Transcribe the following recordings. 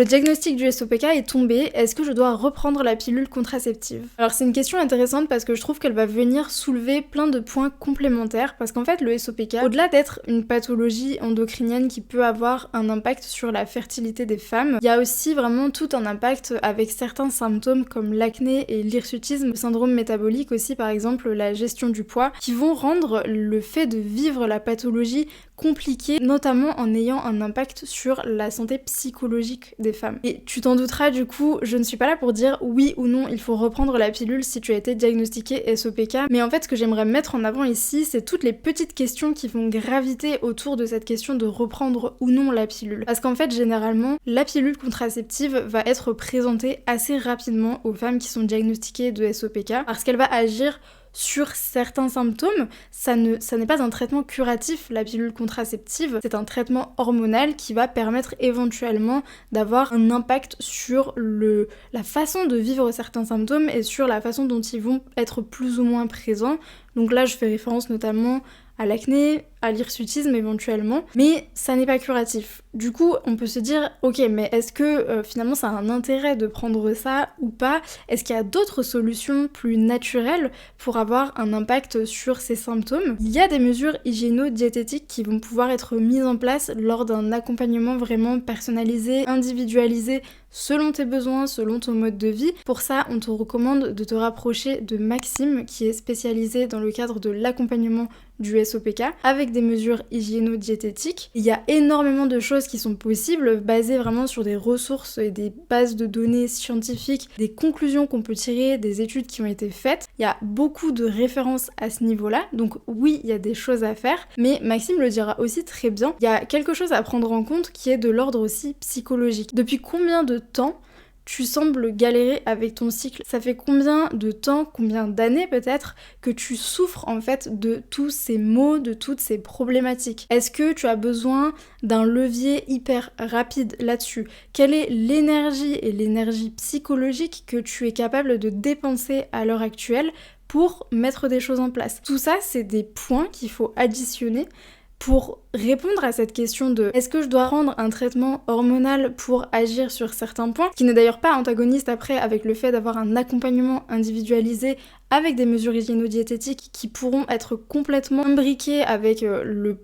Le diagnostic du SOPK est tombé, est-ce que je dois reprendre la pilule contraceptive? Alors c'est une question intéressante parce que je trouve qu'elle va venir soulever plein de points complémentaires parce qu'en fait le SOPK, au-delà d'être une pathologie endocrinienne qui peut avoir un impact sur la fertilité des femmes, il y a aussi vraiment tout un impact avec certains symptômes comme l'acné et l'hirsutisme, le syndrome métabolique aussi par exemple, la gestion du poids, qui vont rendre le fait de vivre la pathologie compliqué, notamment en ayant un impact sur la santé psychologique des femmes. Et tu t'en douteras du coup, je ne suis pas là pour dire oui ou non il faut reprendre la pilule si tu as été diagnostiqué SOPK, mais en fait ce que j'aimerais mettre en avant ici, c'est toutes les petites questions qui vont graviter autour de cette question de reprendre ou non la pilule. Parce qu'en fait généralement, la pilule contraceptive va être présentée assez rapidement aux femmes qui sont diagnostiquées de SOPK, parce qu'elle va agir sur certains symptômes. Ça n'est pas un traitement curatif, la pilule contraceptive, c'est un traitement hormonal qui va permettre éventuellement d'avoir un impact sur la façon de vivre certains symptômes et sur la façon dont ils vont être plus ou moins présents. Donc là je fais référence notamment à l'acné, à l'hirsutisme éventuellement, mais ça n'est pas curatif. Du coup, on peut se dire, ok, mais est-ce que finalement ça a un intérêt de prendre ça ou pas? Est-ce qu'il y a d'autres solutions plus naturelles pour avoir un impact sur ces symptômes? Il y a des mesures hygiéno-diététiques qui vont pouvoir être mises en place lors d'un accompagnement vraiment personnalisé, individualisé, selon tes besoins, selon ton mode de vie. Pour ça, on te recommande de te rapprocher de Maxime, qui est spécialisé dans le cadre de l'accompagnement du SOPK, avec des mesures hygiéno-diététiques. Il y a énormément de choses qui sont possibles, basées vraiment sur des ressources et des bases de données scientifiques, des conclusions qu'on peut tirer, des études qui ont été faites. Il y a beaucoup de références à ce niveau-là, donc oui, il y a des choses à faire, mais Maxime le dira aussi très bien, il y a quelque chose à prendre en compte qui est de l'ordre aussi psychologique. Depuis combien de temps tu sembles galérer avec ton cycle? Ça fait combien de temps, combien d'années peut-être, que tu souffres en fait de tous ces maux, de toutes ces problématiques? Est-ce que tu as besoin d'un levier hyper rapide là-dessus? Quelle est l'énergie et l'énergie psychologique que tu es capable de dépenser à l'heure actuelle pour mettre des choses en place? Tout ça, c'est des points qu'il faut additionner pour répondre à cette question de est-ce que je dois prendre un traitement hormonal pour agir sur certains points, qui n'est d'ailleurs pas antagoniste après avec le fait d'avoir un accompagnement individualisé avec des mesures hygiéno-diététiques qui pourront être complètement imbriquées avec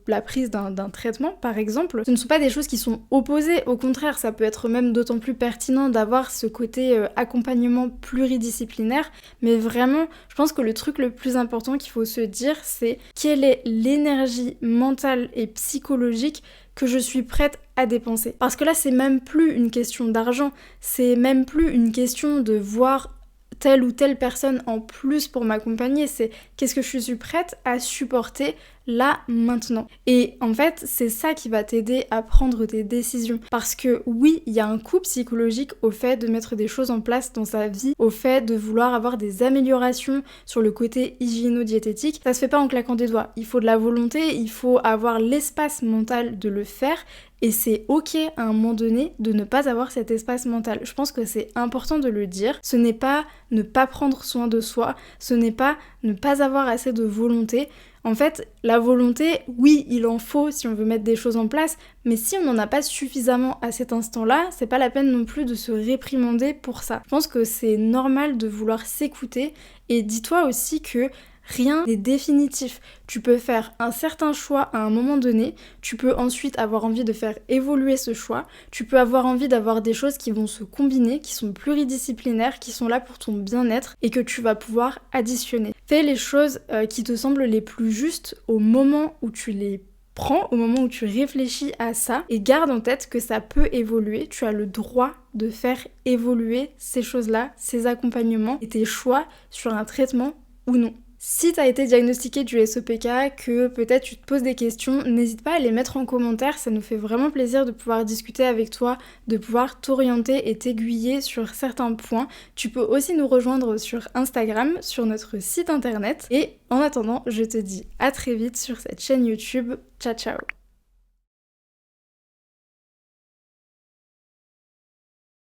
la prise d'un traitement par exemple. Ce ne sont pas des choses qui sont opposées, au contraire ça peut être même d'autant plus pertinent d'avoir ce côté accompagnement pluridisciplinaire, mais vraiment je pense que le truc le plus important qu'il faut se dire c'est quelle est l'énergie mentale et psychologique que je suis prête à dépenser. Parce que là c'est même plus une question d'argent, c'est même plus une question de voir telle ou telle personne en plus pour m'accompagner, c'est qu'est-ce que je suis prête à supporter là, maintenant. Et en fait, c'est ça qui va t'aider à prendre tes décisions. Parce que oui, il y a un coût psychologique au fait de mettre des choses en place dans sa vie, au fait de vouloir avoir des améliorations sur le côté hygiéno-diététique. Ça se fait pas en claquant des doigts. Il faut de la volonté, il faut avoir l'espace mental de le faire. Et c'est ok à un moment donné de ne pas avoir cet espace mental. Je pense que c'est important de le dire. Ce n'est pas ne pas prendre soin de soi, ce n'est pas ne pas avoir assez de volonté. En fait, la volonté, oui, il en faut si on veut mettre des choses en place, mais si on n'en a pas suffisamment à cet instant-là, c'est pas la peine non plus de se réprimander pour ça. Je pense que c'est normal de vouloir s'écouter, et dis-toi aussi que rien n'est définitif. Tu peux faire un certain choix à un moment donné, tu peux ensuite avoir envie de faire évoluer ce choix, tu peux avoir envie d'avoir des choses qui vont se combiner, qui sont pluridisciplinaires, qui sont là pour ton bien-être et que tu vas pouvoir additionner. Fais les choses qui te semblent les plus justes au moment où tu les prends, au moment où tu réfléchis à ça, et garde en tête que ça peut évoluer. Tu as le droit de faire évoluer ces choses-là, ces accompagnements et tes choix sur un traitement ou non. Si t'as été diagnostiqué du SOPK, que peut-être tu te poses des questions, n'hésite pas à les mettre en commentaire, ça nous fait vraiment plaisir de pouvoir discuter avec toi, de pouvoir t'orienter et t'aiguiller sur certains points. Tu peux aussi nous rejoindre sur Instagram, sur notre site internet, et en attendant, je te dis à très vite sur cette chaîne YouTube. Ciao ciao!